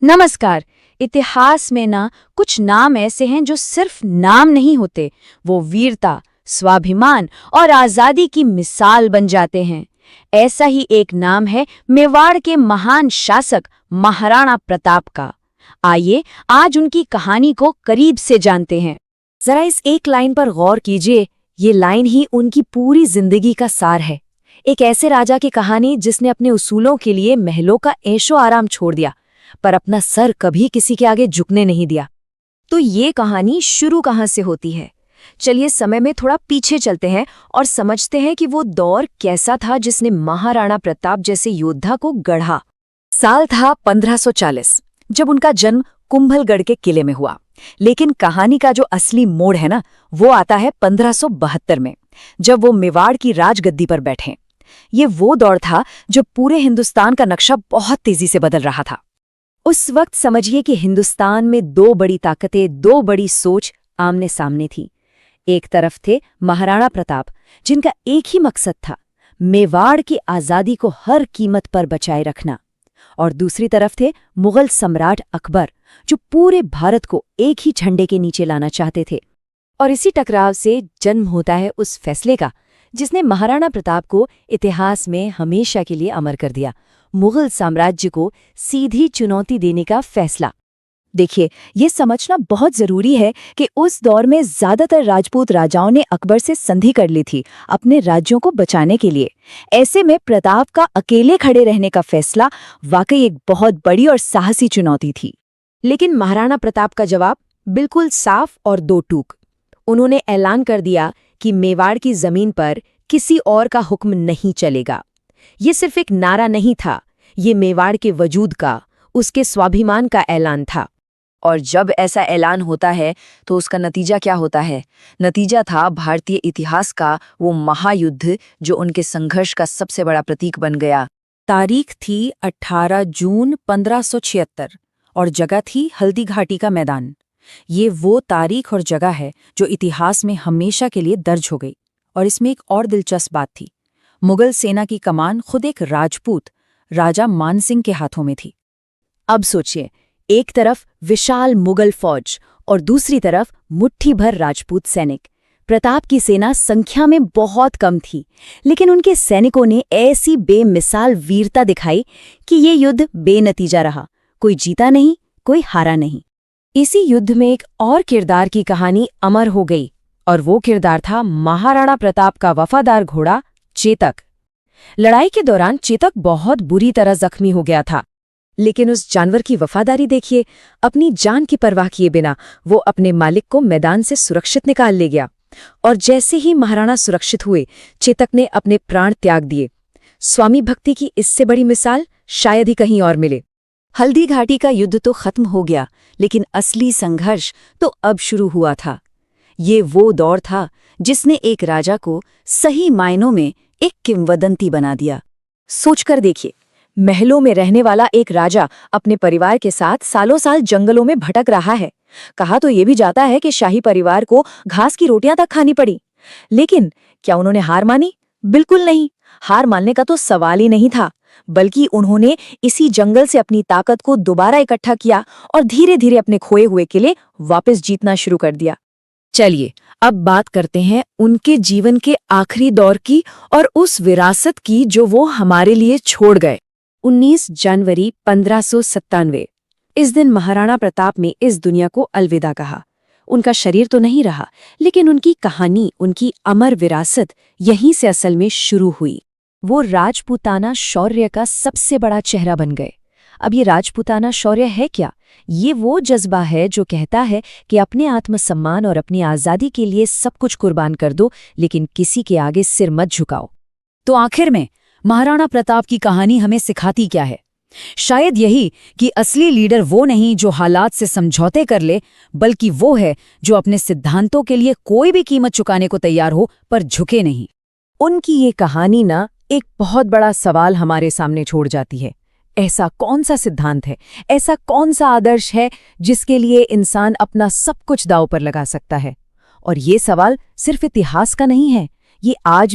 नमस्कार। इतिहास में ना कुछ नाम ऐसे हैं जो सिर्फ नाम नहीं होते, वो वीरता, स्वाभिमान और आजादी की मिसाल बन जाते हैं। ऐसा ही एक नाम है मेवाड़ के महान शासक महाराणा प्रताप का। आइए आज उनकी कहानी को करीब से जानते हैं। जरा इस एक लाइन पर गौर कीजिए, ये लाइन ही उनकी पूरी जिंदगी का सार है। एक ऐसे राजा की कहानी जिसने अपने उसूलों के लिए महलों का ऐशो आराम छोड़ दिया, पर अपना सर कभी किसी के आगे झुकने नहीं दिया। तो ये कहानी शुरू कहाँ से होती है? चलिए समय में थोड़ा पीछे चलते हैं और समझते हैं कि वो दौर कैसा था जिसने महाराणा प्रताप जैसे योद्धा को गढ़ा। साल था 1540, जब उनका जन्म कुंभलगढ़ के किले में हुआ। लेकिन कहानी का जो असली मोड़ है ना, वो आता है 1572 में, जब वो मेवाड़ की राजगद्दी पर बैठे। ये वो दौर था जो पूरे हिंदुस्तान का नक्शा बहुत तेजी से बदल रहा था। उस वक्त समझिए कि हिंदुस्तान में दो बड़ी ताकतें, दो बड़ी सोच आमने सामने थी। एक तरफ थे महाराणा प्रताप, जिनका एक ही मकसद था, मेवाड़ की आज़ादी को हर कीमत पर बचाए रखना। और दूसरी तरफ थे मुगल सम्राट अकबर, जो पूरे भारत को एक ही झंडे के नीचे लाना चाहते थे। और इसी टकराव से जन्म होता है उस फैसले का जिसने महाराणा प्रताप को इतिहास में हमेशा के लिए अमर कर दिया, मुगल साम्राज्य को सीधी चुनौती देने का फैसला। देखिए, ये समझना बहुत जरूरी है कि उस दौर में ज्यादातर राजपूत राजाओं ने अकबर से संधि कर ली थी अपने राज्यों को बचाने के लिए। ऐसे में प्रताप का अकेले खड़े रहने का फैसला वाकई एक बहुत बड़ी और साहसी चुनौती थी। लेकिन महाराणा प्रताप का जवाब बिल्कुल साफ और दो टूक। उन्होंने ऐलान कर दिया कि मेवाड़ की जमीन पर किसी और का हुक्म नहीं चलेगा। ये सिर्फ एक नारा नहीं था, ये मेवाड़ के वजूद का, उसके स्वाभिमान का ऐलान था। और जब ऐसा ऐलान होता है तो उसका नतीजा क्या होता है? नतीजा था भारतीय इतिहास का वो महायुद्ध जो उनके संघर्ष का सबसे बड़ा प्रतीक बन गया। तारीख थी 18 जून 1576 और जगह थी हल्दी घाटी का मैदान। ये वो तारीख और जगह है जो इतिहास में हमेशा के लिए दर्ज हो गई। और इसमें एक और दिलचस्प बात थी, मुगल सेना की कमान खुद एक राजपूत राजा मानसिंह के हाथों में थी। अब सोचिए, एक तरफ विशाल मुगल फौज और दूसरी तरफ मुट्ठी भर राजपूत सैनिक। प्रताप की सेना संख्या में बहुत कम थी, लेकिन उनके सैनिकों ने ऐसी बेमिसाल वीरता दिखाई कि ये युद्ध बेनतीजा रहा। कोई जीता नहीं, कोई हारा नहीं। इसी युद्ध में एक और किरदार की कहानी अमर हो गई, और वो किरदार था महाराणा प्रताप का वफादार घोड़ा चेतक। लड़ाई के दौरान चेतक बहुत बुरी तरह जख्मी हो गया था, लेकिन उस जानवर की वफादारी देखिए। अपनी जान की परवाह किए बिना वो अपने मालिक को मैदान से सुरक्षित निकाल ले गया। और जैसे ही महाराणा सुरक्षित हुए, चेतक ने अपने प्राण त्याग दिए। स्वामी भक्ति की इससे बड़ी मिसाल शायद ही कहीं और मिले। हल्दी घाटी का युद्ध तो खत्म हो गया, लेकिन असली संघर्ष तो अब शुरू हुआ था। ये वो दौर था जिसने एक राजा को सही मायनों में एक किंवदंती बना दिया। सोचकर देखिए, महलों में रहने वाला एक राजा अपने परिवार के साथ सालों साल जंगलों में भटक रहा है। कहा तो ये भी जाता है कि शाही परिवार को घास की रोटियां तक खानी पड़ी। लेकिन क्या उन्होंने हार मानी? बिल्कुल नहीं। हार मानने का तो सवाल ही नहीं था, बल्कि उन्होंने इसी जंगल से अपनी ताकत को दोबारा इकट्ठा किया और धीरे धीरे अपने खोए हुए किले वापस जीतना शुरू कर दिया। चलिए अब बात करते हैं उनके जीवन के आखिरी दौर की और उस विरासत की जो वो हमारे लिए छोड़ गए। 19 जनवरी 1597, इस दिन महाराणा प्रताप ने इस दुनिया को अलविदा कहा। उनका शरीर तो नहीं रहा, लेकिन उनकी कहानी, उनकी अमर विरासत यहीं से असल में शुरू हुई। वो राजपूताना शौर्य का सबसे बड़ा चेहरा बन गए। अब ये राजपूताना शौर्य है क्या? ये वो जज्बा है जो कहता है कि अपने आत्मसम्मान और अपनी आज़ादी के लिए सब कुछ कुर्बान कर दो, लेकिन किसी के आगे सिर मत झुकाओ। तो आखिर में महाराणा प्रताप की कहानी हमें सिखाती क्या है? शायद यही कि असली लीडर वो नहीं जो हालात से समझौते कर ले, बल्कि वो है जो अपने सिद्धांतों के लिए कोई भी कीमत चुकाने को तैयार हो, पर झुके नहीं। उनकी ये कहानी ना एक बहुत बड़ा सवाल हमारे सामने छोड़ जाती है। ऐसा कौन सा सिद्धांत है, ऐसा कौन सा आदर्श है जिसके लिए इंसान अपना सब कुछ दांव पर लगा सकता है? और ये सवाल सिर्फ इतिहास का नहीं है, ये आज भी